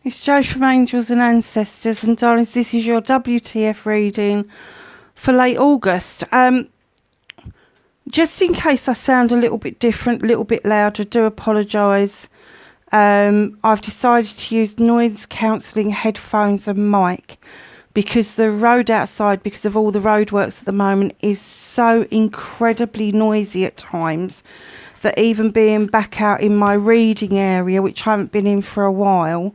It's Jo from Angels and Ancestors, and darlings, this is your WTF reading for late August. Just in case I sound a little bit different, a little bit loud, I do apologise. I've decided to use noise cancelling headphones and mic because the road outside, because of all the roadworks at the moment, is so incredibly noisy at times that even being back out in my reading area, which I haven't been in for a while,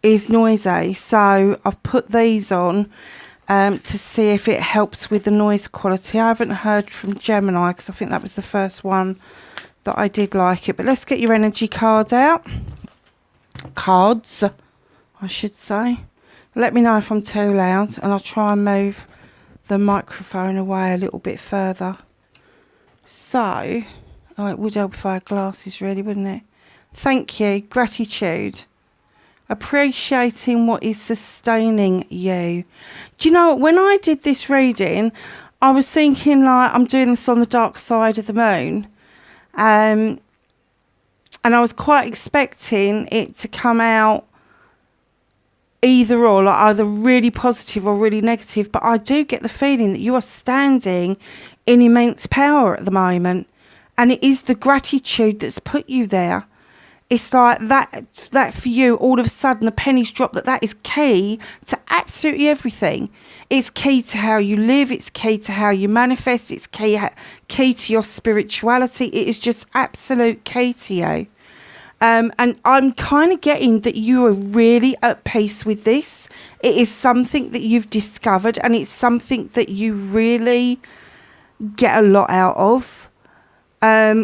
is noisy. So I've put these on to see if it helps with the noise quality. I haven't heard from Gemini because I think that was the first one that I did like it. But let's get your energy cards out. Cards, I should say. Let me know if I'm too loud, and I'll try and move the microphone away a little bit further. So, oh, it would help if I had glasses, really, wouldn't it? Thank you. Gratitude. Appreciating what is sustaining you. Do you know what? When I did this reading, I was thinking, like, I'm doing this on the dark side of the moon. And I was quite expecting it to come out either or, like either really positive or really negative. But I do get the feeling that you are standing in immense power at the moment. And it is the gratitude that's put you there. It's like that for you, all of a sudden the pennies drop that is key to absolutely everything. It's key to how you live. It's key to how you manifest. It's key to your spirituality. It is just absolute key to you. And I'm kind of getting that you are really at peace with this. It is something that you've discovered, and it's something that you really get a lot out of.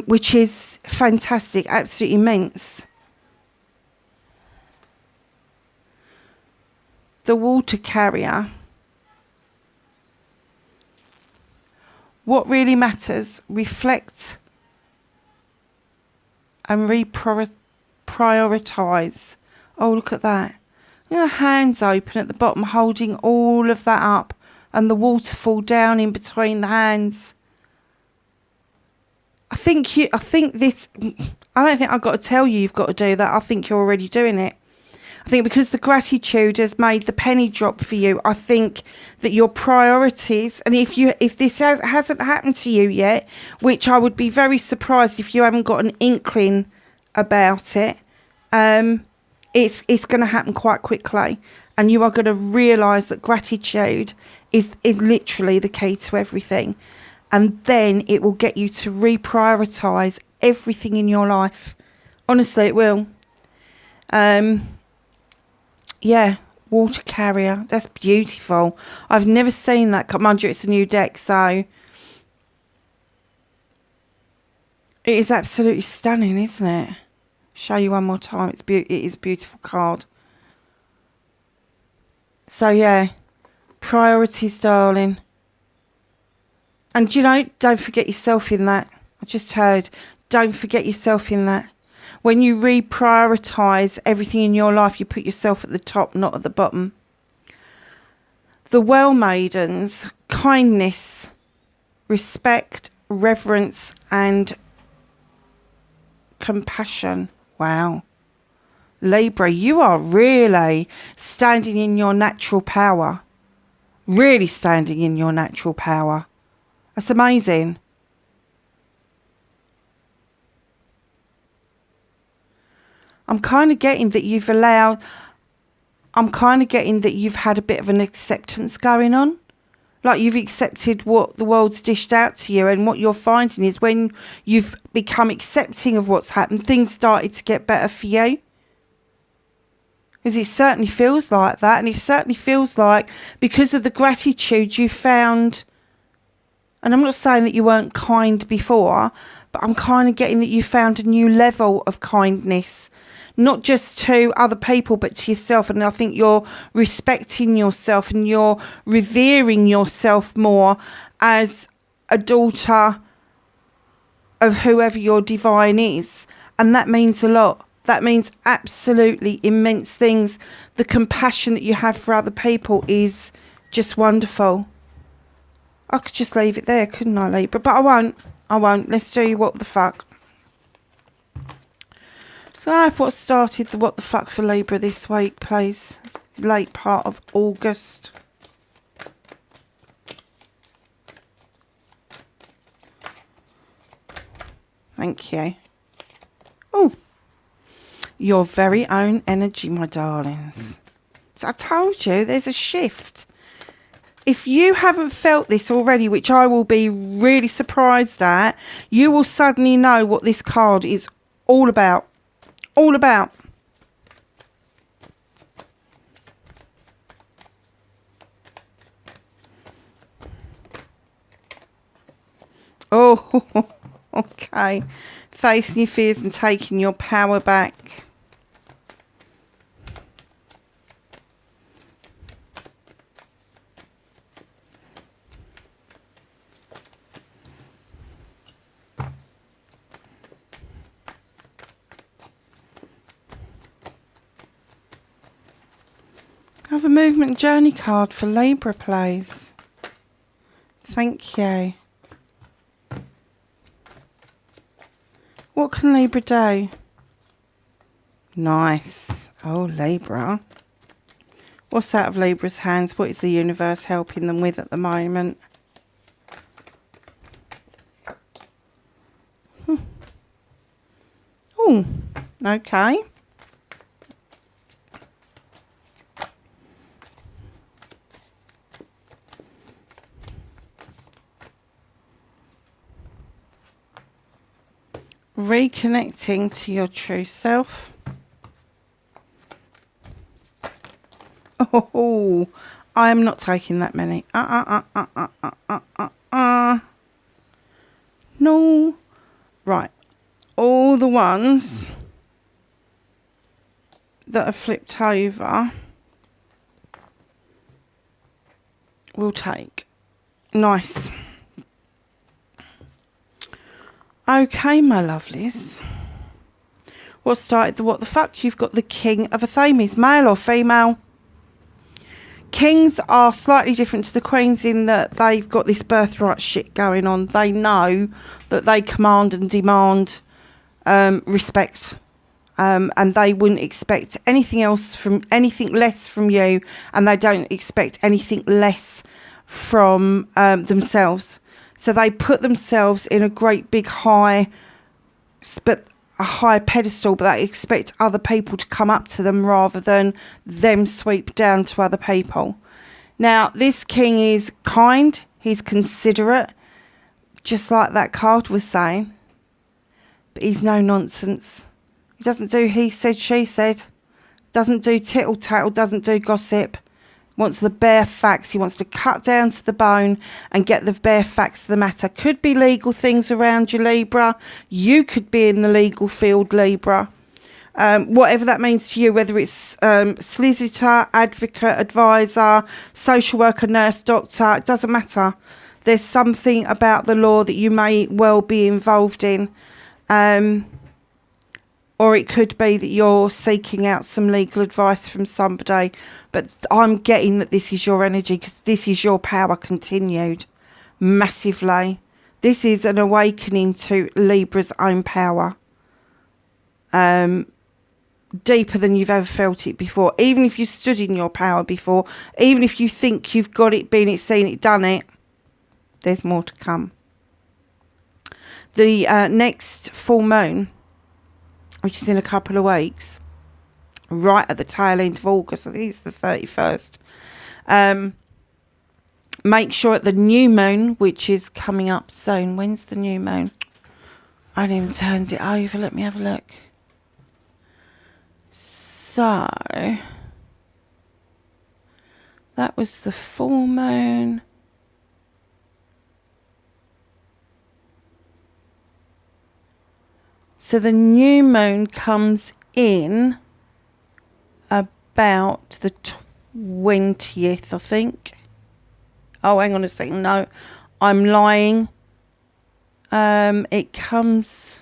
Which is fantastic, absolutely immense. The water carrier. What really matters, reflect and prioritise. Oh, look at that. You know, the hands open at the bottom, holding all of that up, and the waterfall down in between the hands. I don't think I've got to tell you you've got to do that. I think you're already doing it. I think because the gratitude has made the penny drop for you, I think that your priorities, and if this hasn't happened to you yet, which I would be very surprised if you haven't got an inkling about it, it's going to happen quite quickly, and you are going to realise that gratitude is literally the key to everything. And then it will get you to reprioritise everything in your life. Honestly, it will. Yeah, water carrier. That's beautiful. I've never seen that. Mind you, it's a new deck, so it is absolutely stunning, isn't it? Show you one more time. It is a beautiful card. So yeah, priorities, darling. And, you know, don't forget yourself in that. I just heard, don't forget yourself in that. When you reprioritise everything in your life, you put yourself at the top, not at the bottom. The Well Maidens, kindness, respect, reverence and compassion. Wow. Libra, you are really standing in your natural power. Really standing in your natural power. That's amazing. I'm kind of getting that you've had a bit of an acceptance going on. Like you've accepted what the world's dished out to you, and what you're finding is when you've become accepting of what's happened, things started to get better for you. Because it certainly feels like that, and it certainly feels like because of the gratitude you found. And I'm not saying that you weren't kind before, but I'm kind of getting that you found a new level of kindness, not just to other people, but to yourself. And I think you're respecting yourself and you're revering yourself more as a daughter of whoever your divine is. And that means a lot. That means absolutely immense things. The compassion that you have for other people is just wonderful. I could just leave it there, couldn't I, Libra? But I won't. Let's do what the fuck. So I have what started the what the fuck for Libra this week, please. Late part of August. Thank you. Oh, your very own energy, my darlings. So I told you there's a shift. If you haven't felt this already, which I will be really surprised at, you will suddenly know what this card is all about. All about. Oh, okay. Facing your fears and taking your power back. Have a movement journey card for Libra, please. Thank you. What can Libra do? Nice. Oh, Libra. What's out of Libra's hands? What is the universe helping them with at the moment? Oh, okay. Reconnecting to your true self. Oh, I am not taking that many. No. Right. All the ones that are flipped over we'll take. Nice. Okay, my lovelies. What started the what the fuck? You've got the King of Athames, male or female. Kings are slightly different to the queens in that they've got this birthright shit going on. They know that they command and demand respect. And they wouldn't expect anything else from anything less from you, and they don't expect anything less from themselves. So they put themselves in a great big high, but a high pedestal, but they expect other people to come up to them rather than them sweep down to other people. Now, this king is kind, he's considerate, just like that card was saying, but he's no nonsense. He doesn't do he said, she said, doesn't do tittle tattle, doesn't do gossip. Wants the bare facts. He wants to cut down to the bone and get the bare facts of the matter. Could be legal things around you, Libra. You could be in the legal field, Libra. Whatever that means to you, whether it's solicitor, advocate, advisor, social worker, nurse, doctor, it doesn't matter. There's something about the law that you may well be involved in. Or it could be that you're seeking out some legal advice from somebody. But I'm getting that this is your energy because this is your power continued massively. This is an awakening to Libra's own power. Deeper than you've ever felt it before. Even if you stood in your power before, even if you think you've got it, been it, seen it, done it, there's more to come. The next full moon, which is in a couple of weeks, right at the tail end of August, I think it's the 31st. Make sure at the new moon, which is coming up soon. When's the new moon? I haven't even turned it over. Let me have a look. So, that was the full moon. So the new moon comes in about the 20th, I think. Oh, hang on a second. No, I'm lying. It comes...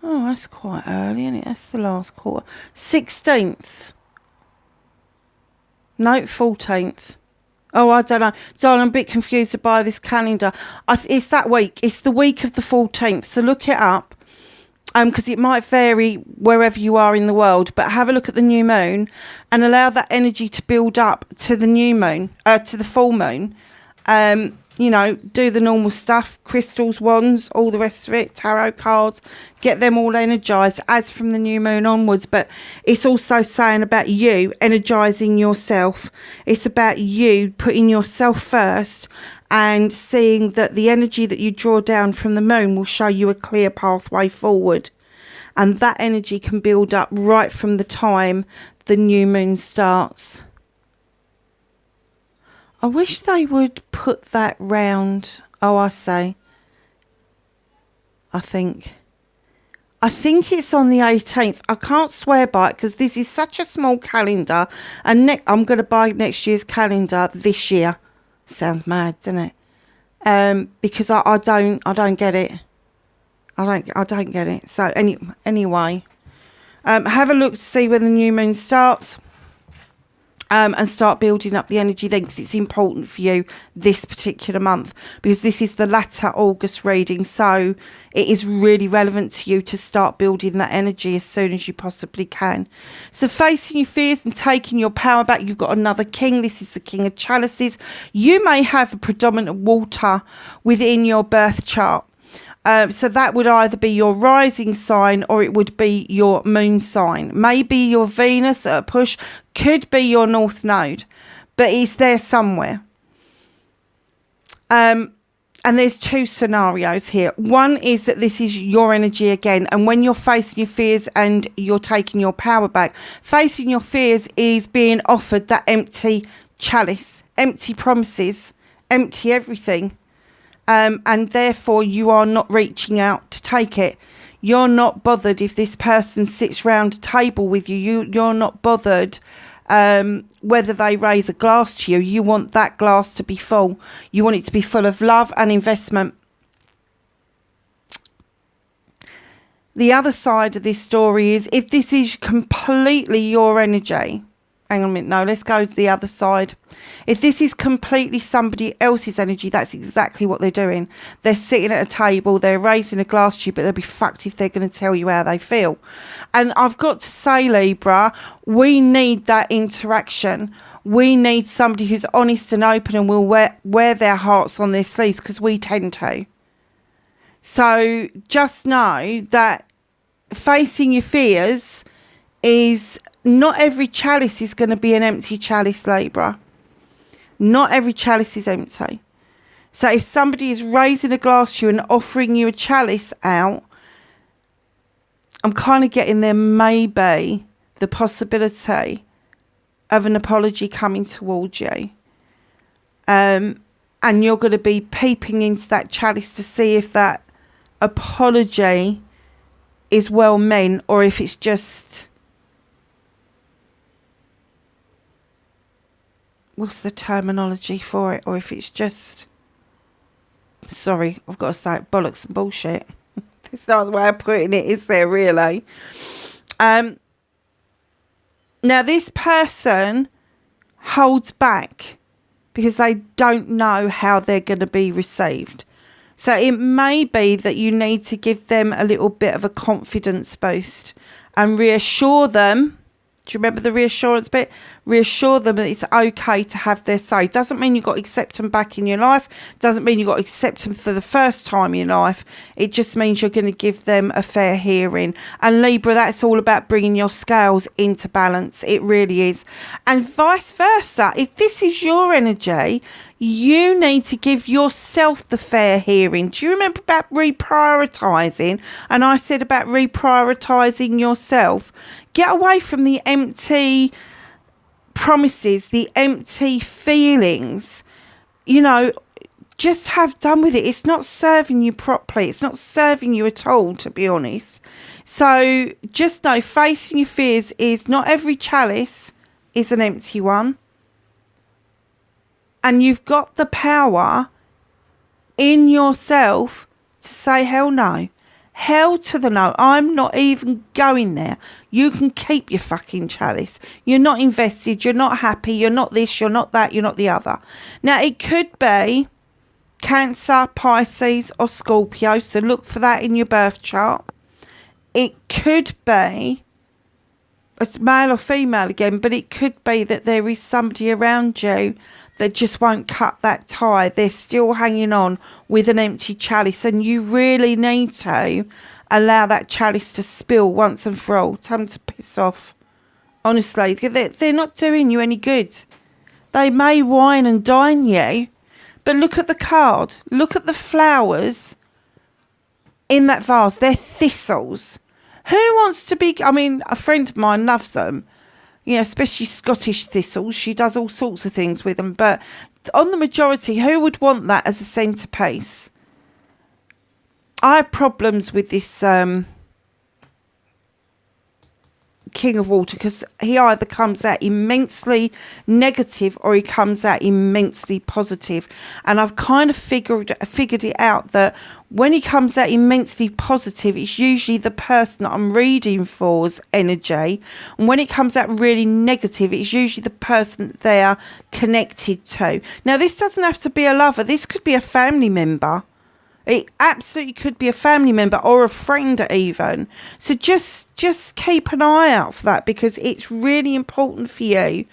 Oh, that's quite early, isn't it? That's the last quarter. 16th. No, 14th Oh, I don't know. Darling, I'm a bit confused by this calendar. It's that week. It's the week of the 14th. So look it up. Because it might vary wherever you are in the world. But have a look at the new moon and allow that energy to build up to the new moon, to the full moon. You know, do the normal stuff, crystals, wands, all the rest of it, tarot cards, get them all energized as from the new moon onwards. But it's also saying about you energizing yourself. It's about you putting yourself first and seeing that the energy that you draw down from the moon will show you a clear pathway forward. And that energy can build up right from the time the new moon starts. I wish they would put that round. Oh, I say. I think it's on the 18th. I can't swear by it because this is such a small calendar. And I'm going to buy next year's calendar this year. Sounds mad, doesn't it? Because I don't get it. I don't get it. So anyway, have a look to see when the new moon starts. And start building up the energy then, because it's important for you this particular month, because this is the latter August reading, so it is really relevant to you to start building that energy as soon as you possibly can. So facing your fears and taking your power back, you've got another king. This is the King of Chalices. You may have a predominant water within your birth chart. So that would either be your rising sign or it would be your moon sign. Maybe your Venus at a push, could be your north node, but it's there somewhere. And there's two scenarios here. One is that this is your energy again. And when you're facing your fears and you're taking your power back, facing your fears is being offered that empty chalice, empty promises, empty everything. And therefore you are not reaching out to take it. You're not bothered if this person sits round a table with you. You're not bothered whether they raise a glass to you. You want that glass to be full. You want it to be full of love and investment. The other side of this story is if this is completely your energy. Hang on a minute. No, let's go to the other side. If this is completely somebody else's energy, that's exactly what they're doing. They're sitting at a table, they're raising a glass to you, but they'll be fucked if they're going to tell you how they feel. And I've got to say, Libra, we need that interaction. We need somebody who's honest and open and will wear their hearts on their sleeves, because we tend to. So just know that facing your fears is... Not every chalice is going to be an empty chalice, Libra. Not every chalice is empty. So if somebody is raising a glass to you and offering you a chalice out, I'm kind of getting there maybe the possibility of an apology coming towards you. And you're going to be peeping into that chalice to see if that apology is well meant or if it's just... What's the terminology for it? Or if it's just... Sorry, I've got to say it, bollocks and bullshit. That's not the way of putting it, is there really? Now, this person holds back because they don't know how they're going to be received. So it may be that you need to give them a little bit of a confidence boost and reassure them. Do you remember the reassurance bit? Reassure them that it's okay to have their say. Doesn't mean you've got to accept them back in your life. Doesn't mean you've got to accept them for the first time in your life. It just means you're going to give them a fair hearing. And Libra, that's all about bringing your scales into balance. It really is. And vice versa. If this is your energy, you need to give yourself the fair hearing. Do you remember about reprioritising? And I said about reprioritising yourself. Get away from the empty promises, the empty feelings. You know, just have done with it. It's not serving you properly. It's not serving you at all, to be honest. So just know, facing your fears is not every chalice is an empty one. And you've got the power in yourself to say, hell no. Hell to the no. I'm not even going there. You can keep your fucking chalice. You're not invested. You're not happy. You're not this. You're not that. You're not the other. Now, it could be Cancer, Pisces or Scorpio. So look for that in your birth chart. It could be, it's male or female again, but it could be that there is somebody around you that just won't cut that tie. They're still hanging on with an empty chalice, and you really need to allow that chalice to spill once and for all. Tell them to piss off. Honestly, they're not doing you any good. They may wine and dine you, but look at the card. Look at the flowers in that vase. They're thistles. Who wants to be... I mean, a friend of mine loves them. You know, especially Scottish thistles. She does all sorts of things with them. But on the majority, who would want that as a centrepiece? I have problems with this King of Water, because he either comes out immensely negative or he comes out immensely positive. And I've kind of figured it out that when he comes out immensely positive, it's usually the person that I'm reading for's energy. And when it comes out really negative, it's usually the person that they are connected to. Now, this doesn't have to be a lover. This could be a family member. It absolutely could be a family member or a friend even. So just keep an eye out for that, because it's really important for you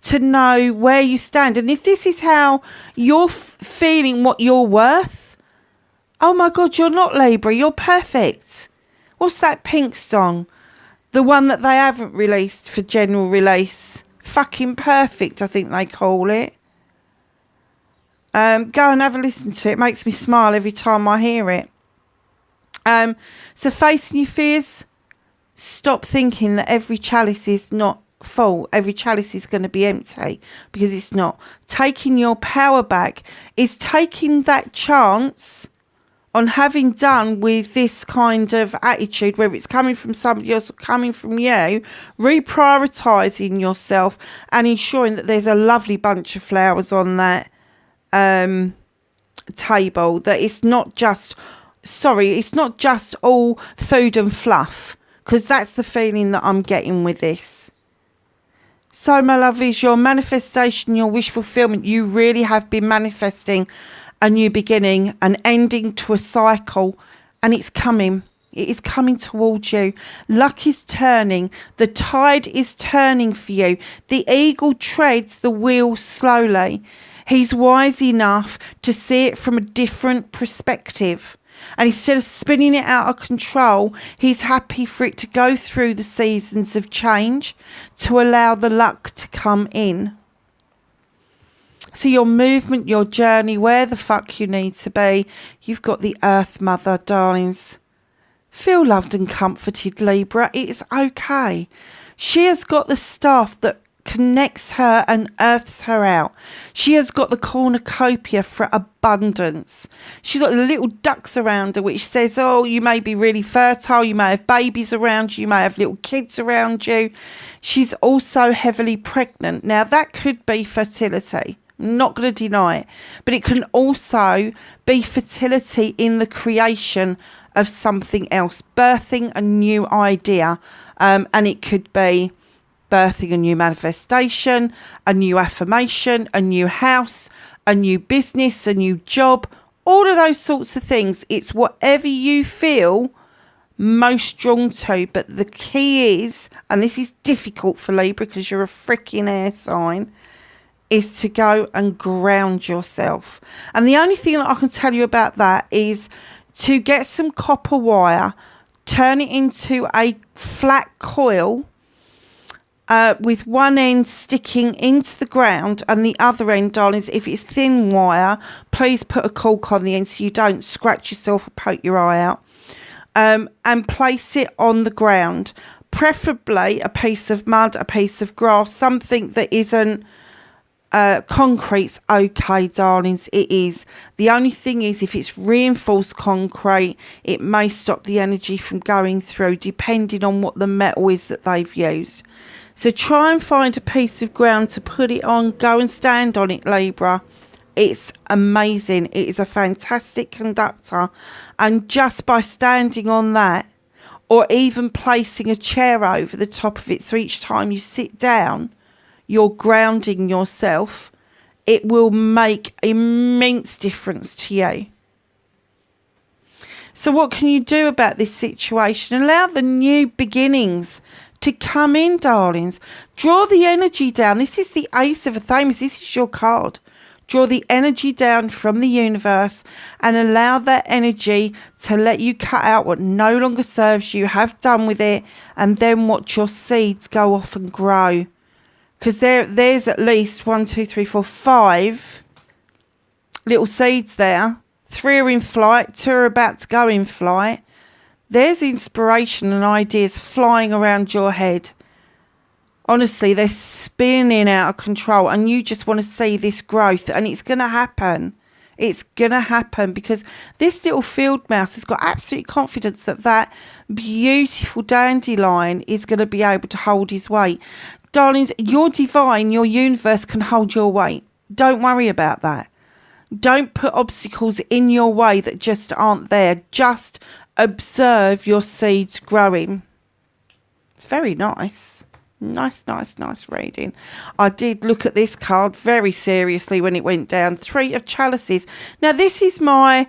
to know where you stand. And if this is how you're feeling what you're worth, oh my God, you're not Libra, you're perfect. What's that Pink song? The one that they haven't released for general release. Fucking Perfect, I think they call it. Go and have a listen to it. It makes me smile every time I hear it. So facing your fears, stop thinking that every chalice is not full. Every chalice is going to be empty, because it's not. Taking your power back is taking that chance on having done with this kind of attitude, whether it's coming from somebody else or coming from you, reprioritising yourself and ensuring that there's a lovely bunch of flowers on that table, that it's not just all food and fluff, because that's the feeling that I'm getting with this. So my lovelies, your manifestation, your wish fulfillment, you really have been manifesting a new beginning, an ending to a cycle, and it's coming. It is coming towards you. Luck is turning. The tide is turning for you. The eagle treads the wheel slowly. He's wise enough to see it from a different perspective. And instead of spinning it out of control, he's happy for it to go through the seasons of change to allow the luck to come in. So your movement, your journey, where the fuck you need to be, you've got the Earth Mother, darlings. Feel loved and comforted, Libra. It is okay. She has got the staff that connects her and earths her out. She has got the cornucopia for abundance. She's got the little ducks around her, which says, oh, you may be really fertile, you may have babies around you, you may have little kids around you. She's also heavily pregnant. Now, that could be fertility. I'm not going to deny it. But it can also be fertility in the creation of something else, birthing a new idea. And it could be birthing a new manifestation, a new affirmation, a new house, a new business, a new job, all of those sorts of things. It's whatever you feel most drawn to. But the key is, and this is difficult for Libra because you're a freaking air sign, is to go and ground yourself. And the only thing that I can tell you about that is to get some copper wire, turn it into a flat coil, with one end sticking into the ground and the other end, darlings, if it's thin wire, please put a cork on the end so you don't scratch yourself or poke your eye out, and place it on the ground, preferably a piece of mud, a piece of grass, something that isn't concrete's okay, darlings. It is. The only thing is, if it's reinforced concrete, it may stop the energy from going through, depending on what the metal is that they've used. So try and find a piece of ground to put it on. Go and stand on it, Libra. It's amazing. It is a fantastic conductor. And just by standing on that, or even placing a chair over the top of it, so each time you sit down, you're grounding yourself, it will make immense difference to you. So what can you do about this situation? Allow the new beginnings to come in, darlings. Draw the energy down. This is the Ace of Athame. This is your card. Draw the energy down from the universe and allow that energy to let you cut out what no longer serves you. Have done with it, and then watch your seeds go off and grow. Because there's at least 1, 2, 3, 4, 5 little seeds there. 3 are in flight. 2 are about to go in flight. There's inspiration and ideas flying around your head. Honestly, they're spinning out of control, and you just want to see this growth, and it's going to happen. It's going to happen because this little field mouse has got absolute confidence that that beautiful dandelion is going to be able to hold his weight. Darlings, your divine, your universe can hold your weight. Don't worry about that. Don't put obstacles in your way that just aren't there. Just observe your seeds growing. It's very nice. Nice reading. I did look at this card very seriously when it went down. 3 of Chalices. Now, this is my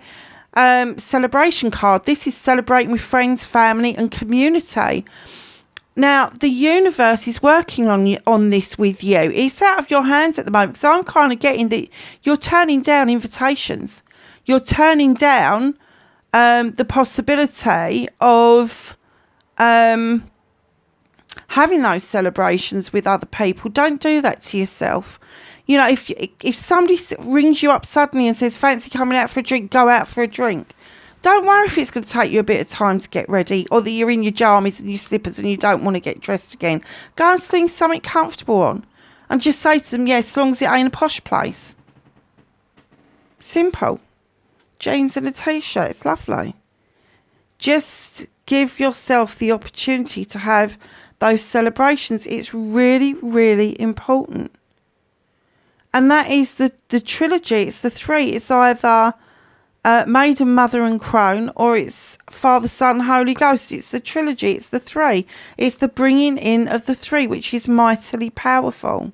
celebration card. This is celebrating with friends, family and community. Now, the universe is working on this with you. It's out of your hands at the moment. So I'm kind of getting that you're turning down invitations. You're turning down the possibility of having those celebrations with other people. Don't do that to yourself. You know, if somebody rings you up suddenly and says, fancy coming out for a drink, go out for a drink. Don't worry if it's going to take you a bit of time to get ready, or that you're in your jammies and your slippers and you don't want to get dressed again. Go and sling something comfortable on and just say to them, yes, as long as it ain't a posh place. Simple. Jeans and a t-shirt. It's lovely. Just give yourself the opportunity to have those celebrations. It's really, really important. And that is the trilogy. It's the 3. It's either Maiden, Mother and Crone, or it's Father, Son, Holy Ghost. It's the trilogy. It's the 3. It's the bringing in of the 3, which is mightily powerful.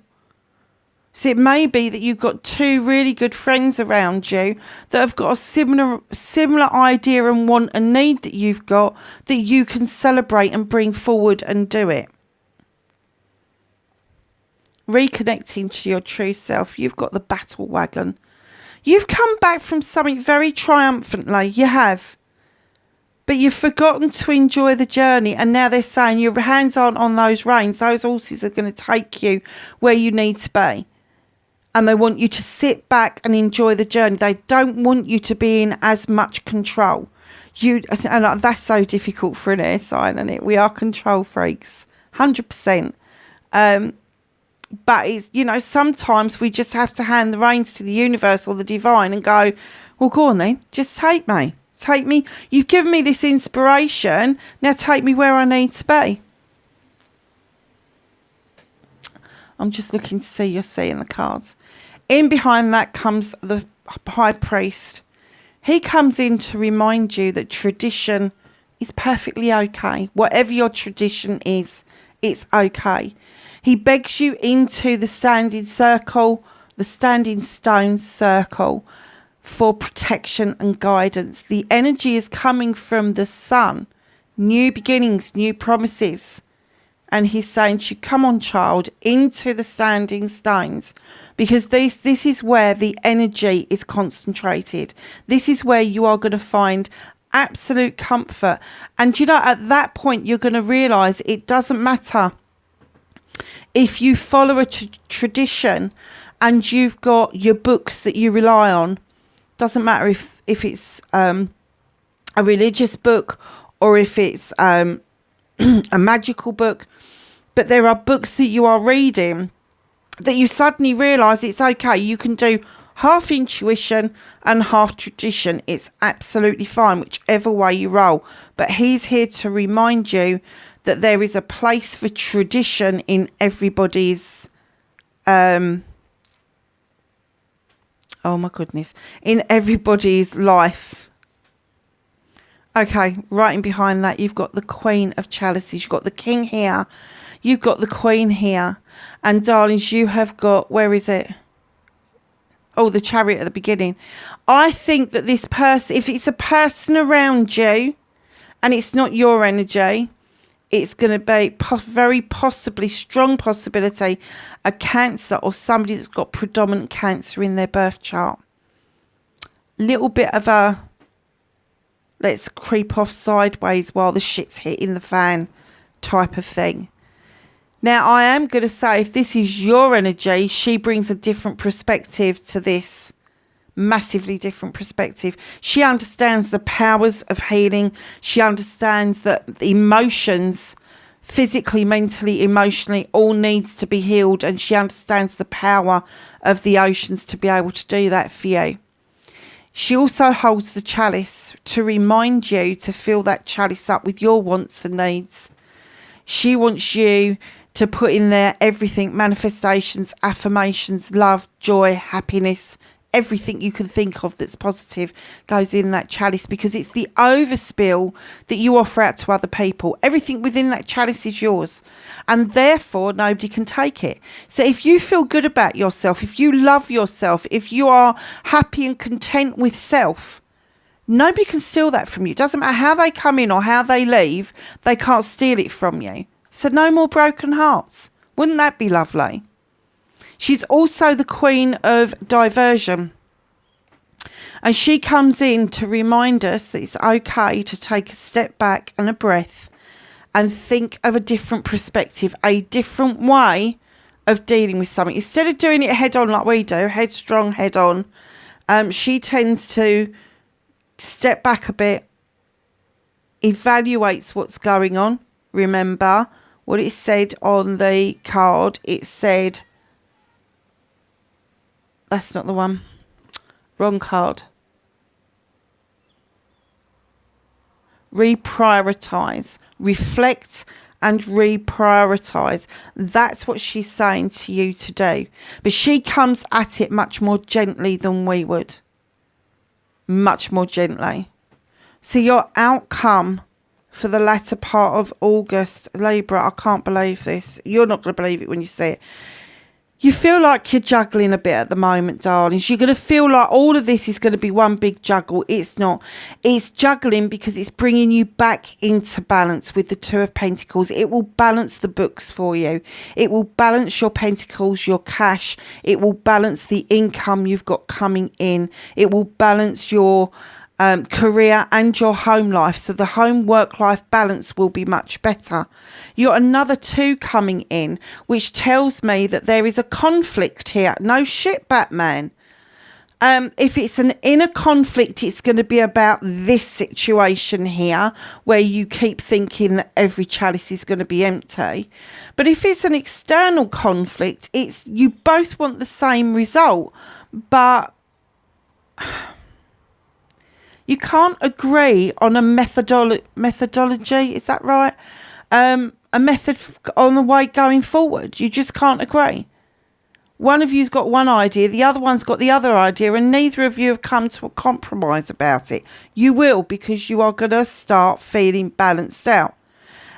So it may be that you've got 2 really good friends around you that have got a similar idea and want and need that you've got, that you can celebrate and bring forward and do it. Reconnecting to your true self. You've got the battle wagon. You've come back from something very triumphantly. You have. But you've forgotten to enjoy the journey. And now they're saying your hands aren't on those reins. Those horses are going to take you where you need to be. And they want you to sit back and enjoy the journey. They don't want you to be in as much control. And that's so difficult for an air sign, isn't it? We are control freaks. 100%. But it's, you know, sometimes we just have to hand the reins to the universe or the divine and go, well, go on then, just take me. Take me. You've given me this inspiration. Now take me where I need to be. I'm just looking to see you're seeing the cards. In behind that comes the High Priest. He comes in to remind you that tradition is perfectly okay. Whatever your tradition is, it's okay. He begs you into the standing circle, the standing stone circle, for protection and guidance. The energy is coming from the sun. New beginnings, new promises. And he's saying to you, come on, child, into the standing stones. Because this is where the energy is concentrated. This is where you are going to find absolute comfort. And, you know, at that point, you're going to realise it doesn't matter if you follow a tradition and you've got your books that you rely on. Doesn't matter if it's a religious book or if it's a magical book. But there are books that you are reading that you suddenly realise it's okay. You can do half intuition and half tradition. It's absolutely fine, whichever way you roll. But he's here to remind you that there is a place for tradition in everybody's Oh my goodness. In everybody's life. Okay, right in behind that, you've got the Queen of Chalices. You've got the King here. You've got the Queen here. And darlings, you have got, where is it? Oh, the Chariot at the beginning. I think that this person, if it's a person around you and it's not your energy, it's going to be very possibly, strong possibility, a Cancer or somebody that's got predominant Cancer in their birth chart. Little bit of a, let's creep off sideways while the shit's hitting the fan type of thing. Now, I am going to say, if this is your energy, she brings a different perspective to this. Massively different perspective. She understands the powers of healing. She understands that the emotions, physically, mentally, emotionally, all needs to be healed. And she understands the power of the oceans to be able to do that for you. She also holds the chalice to remind you to fill that chalice up with your wants and needs. She wants you to put in there everything, manifestations, affirmations, love, joy, happiness, everything you can think of that's positive goes in that chalice, because it's the overspill that you offer out to other people. Everything within that chalice is yours, and therefore nobody can take it. So if you feel good about yourself, if you love yourself, if you are happy and content with self, nobody can steal that from you. It doesn't matter how they come in or how they leave, they can't steal it from you. So no more broken hearts. Wouldn't that be lovely? She's also the Queen of Diversion. And she comes in to remind us that it's okay to take a step back and a breath and think of a different perspective, a different way of dealing with something. Instead of doing it head on like we do, headstrong, head on, she tends to step back a bit, evaluates what's going on. Remember what it said on the card. It said, that's not the one. Wrong card. Reprioritize. Reflect and reprioritize. That's what she's saying to you to do. But she comes at it much more gently than we would. Much more gently. So your outcome for the latter part of August, Libra, I can't believe this. You're not going to believe it when you see it. You feel like you're juggling a bit at the moment, darlings. You're going to feel like all of this is going to be one big juggle. It's not. It's juggling because it's bringing you back into balance with the Two of Pentacles. It will balance the books for you. It will balance your pentacles, your cash. It will balance the income you've got coming in. It will balance your career and your home life, so the home work life balance will be much better. You're another 2 coming in, which tells me that there is a conflict here. No shit, Batman. If it's an inner conflict, it's going to be about this situation here, where you keep thinking that every chalice is going to be empty. But if it's an external conflict, it's you both want the same result, but you can't agree on a methodology. Is that right? A method on the way going forward. You just can't agree. One of you's got one idea, the other one's got the other idea, and neither of you have come to a compromise about it. You will, because you are going to start feeling balanced out.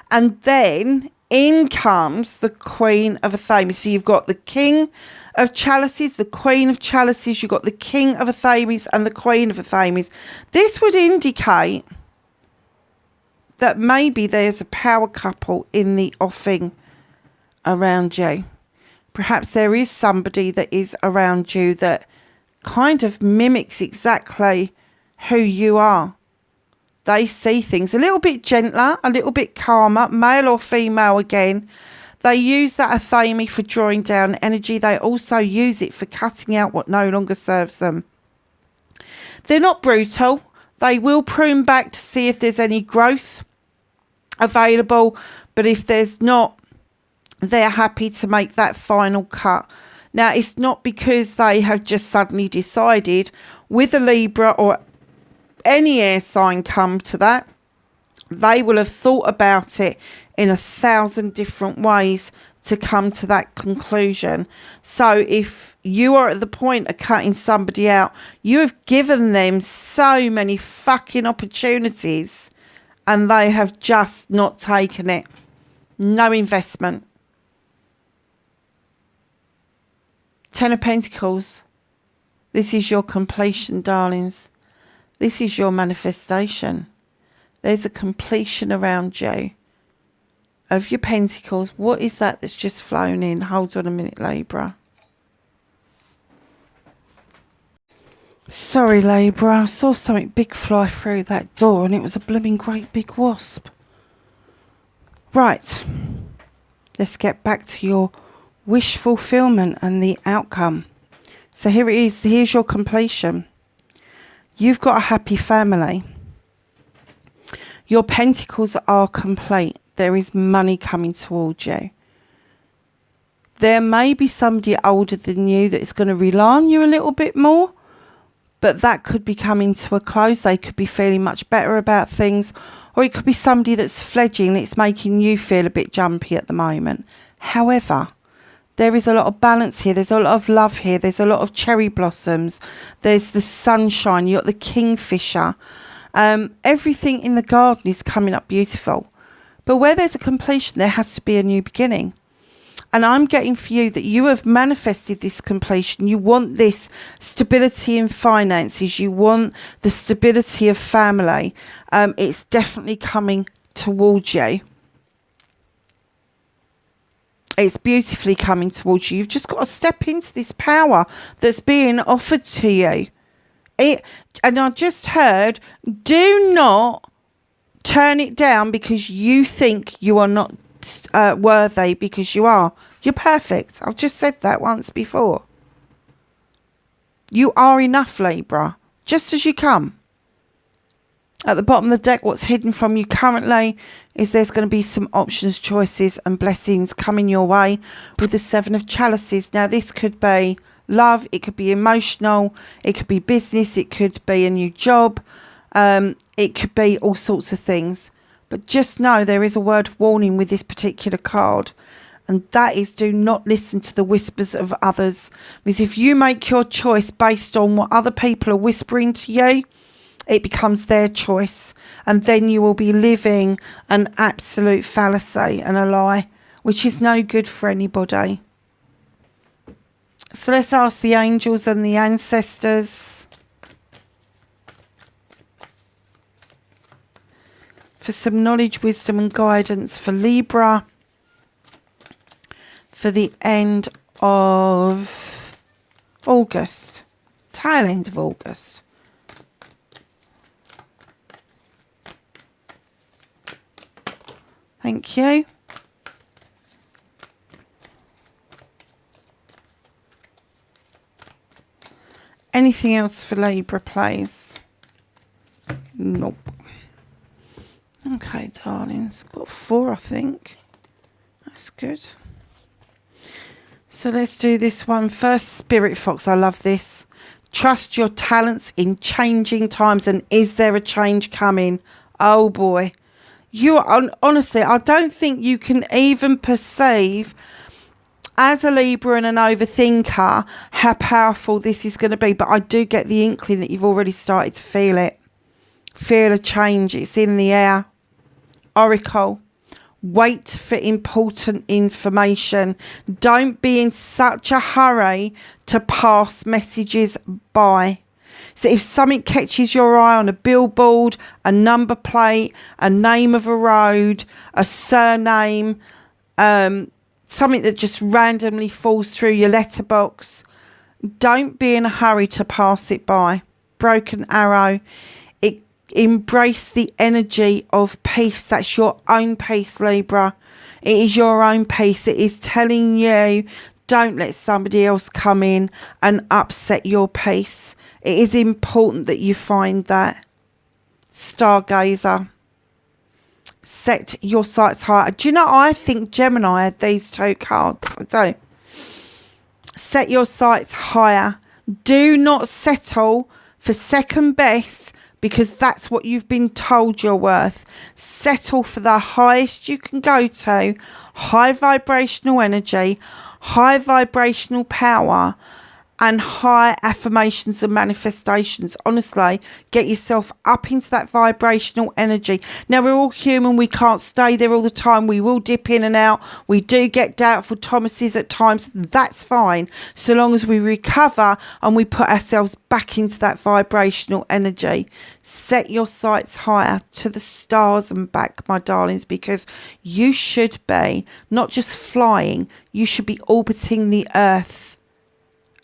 And then in comes the Queen of Athames. So you've got the King of Chalices, the Queen of Chalices, you've got the King of Athames and the Queen of Athames. This would indicate that maybe there's a power couple in the offing around you. Perhaps there is somebody that is around you that kind of mimics exactly who you are. They see things a little bit gentler, a little bit calmer, male or female again. They use that Athame for drawing down energy. They also use it for cutting out what no longer serves them. They're not brutal. They will prune back to see if there's any growth available. But if there's not, they're happy to make that final cut. Now, it's not because they have just suddenly decided. With a Libra or any air sign come to that, they will have thought about it in 1,000 different ways to come to that conclusion. So if you are at the point of cutting somebody out, you have given them so many fucking opportunities and they have just not taken it. No investment. 10 of Pentacles. This is your completion, darlings. This is your manifestation. There's a completion around you. Of your Pentacles, what is that that's just flown in? Hold on a minute, Libra. Sorry, Libra. I saw something big fly through that door and it was a blooming great big wasp. Right. Let's get back to your wish fulfillment and the outcome. So here it is. Here's your completion. You've got a happy family. Your Pentacles are complete. There is money coming towards you. There may be somebody older than you that is going to rely on you a little bit more, but that could be coming to a close. They could be feeling much better about things, or it could be somebody that's fledging that's making you feel a bit jumpy at the moment. However, there is a lot of balance here. There's a lot of love here. There's a lot of cherry blossoms. There's the sunshine. You've got the kingfisher. Everything in the garden is coming up beautiful. But where there's a completion, there has to be a new beginning. And I'm getting for you that you have manifested this completion. You want this stability in finances. You want the stability of family. It's definitely coming towards you. It's beautifully coming towards you. You've just got to step into this power that's being offered to you. And I just heard, do not turn it down because you think you are not worthy, because you are. You're perfect. I've just said that once before. You are enough, Libra, just as you come. At the bottom of the deck, what's hidden from you currently is there's going to be some options, choices and blessings coming your way with the Seven of Chalices. Now, this could be love, it could be emotional, it could be business, it could be a new job, it could be all sorts of things. But just know there is a word of warning with this particular card, and that is, do not listen to the whispers of others. Because if you make your choice based on what other people are whispering to you, it becomes their choice, and then you will be living an absolute fallacy and a lie, which is no good for anybody. So let's ask the angels and the ancestors for some knowledge, wisdom and guidance for Libra for the end of August, tail end of August. Thank you. Anything else for Libra, please? Nope. Okay, darlings. Got 4, I think. That's good. So let's do this one first. Spirit Fox, I love this. Trust your talents in changing times. And is there a change coming? Oh, boy. You are, honestly, I don't think you can even perceive, as a Libra and an overthinker, how powerful this is going to be. But I do get the inkling that you've already started to feel it. Feel a change. It's in the air. Oracle. Wait for important information. Don't be in such a hurry to pass messages by. So if something catches your eye on a billboard, a number plate, a name of a road, a surname, something that just randomly falls through your letterbox, don't be in a hurry to pass it by. Broken arrow. Embrace the energy of peace. That's your own peace, Libra. It is your own peace. It is telling you, don't let somebody else come in and upset your peace. It is important that you find that. Stargazer. Set your sights higher. Do you know, I think Gemini had these 2 cards. I do. Set your sights higher. Do not settle for second best, because that's what you've been told you're worth. Settle for the highest you can go to. High vibrational energy, high vibrational power, and high affirmations and manifestations. Honestly, get yourself up into that vibrational energy. Now, we're all human. We can't stay there all the time. We will dip in and out. We do get doubtful Thomases at times. That's fine, so long as we recover and we put ourselves back into that vibrational energy. Set your sights higher to the stars and back, my darlings, because you should be not just flying, you should be orbiting the earth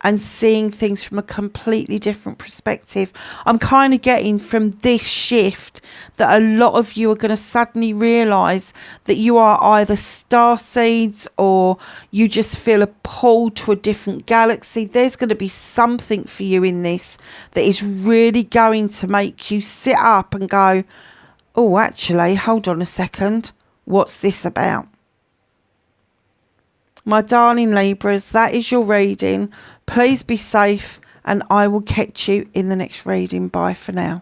and seeing things from a completely different perspective. I'm kind of getting from this shift that a lot of you are going to suddenly realise that you are either star seeds or you just feel a pull to a different galaxy. There's going to be something for you in this that is really going to make you sit up and go, oh, actually, hold on a second. What's this about? My darling Libras, that is your reading. Please be safe, and I will catch you in the next reading. Bye for now.